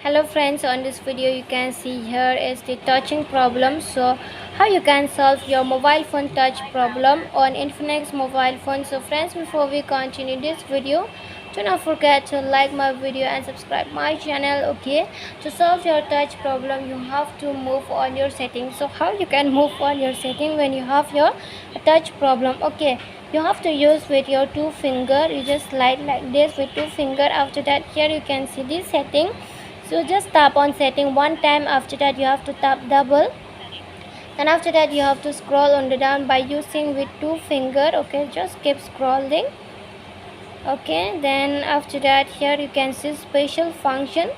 Hello friends, on this video you can see here is the touching problem. So how you can solve your mobile phone touch problem on Infinix mobile phone. So friends, before we continue this video, do not forget to like my video and subscribe my channel. Okay, to solve your touch problem you have to move on your settings. So how you can move on your setting when you have your touch problem? Okay, you have to use with your two finger. You just slide like this with two finger. After that, here you can see this setting. So just tap on setting one time. After that you have to tap double, then after that you have to scroll on the down by using with two finger. Okay, just keep scrolling. Okay, then after that here you can see special function.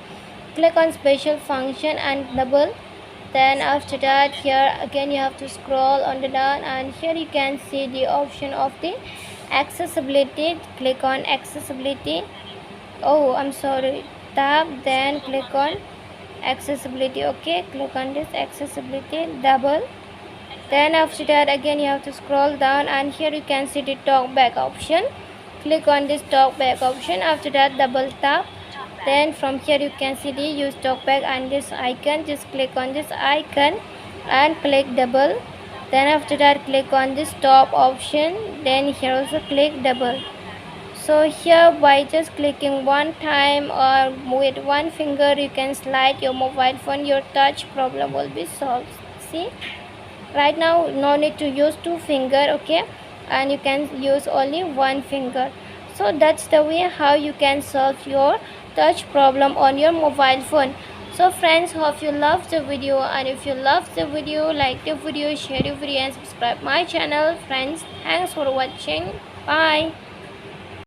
Click on special function and double. Then after that here again you have to scroll on the down, and here you can see the option of the accessibility. Click on accessibility. Oh, I'm sorry, tap, then click on accessibility. Okay, click on this accessibility, double. Then after that again you have to scroll down, and here you can see the talkback option. Click on this talkback option. After that double tap, then from here you can see the use talkback and this icon. Just click on this icon and click double. Then after that click on this top option, then here also click double. So here by just clicking one time or with one finger you can slide your mobile phone, your touch problem will be solved. See, right now no need to use two finger. Okay, and you can use only one finger. So that's the way how you can solve your touch problem on your mobile phone. So friends, hope you love the video, and if you love the video, like the video, share the video and subscribe my channel. Friends, thanks for watching. Bye.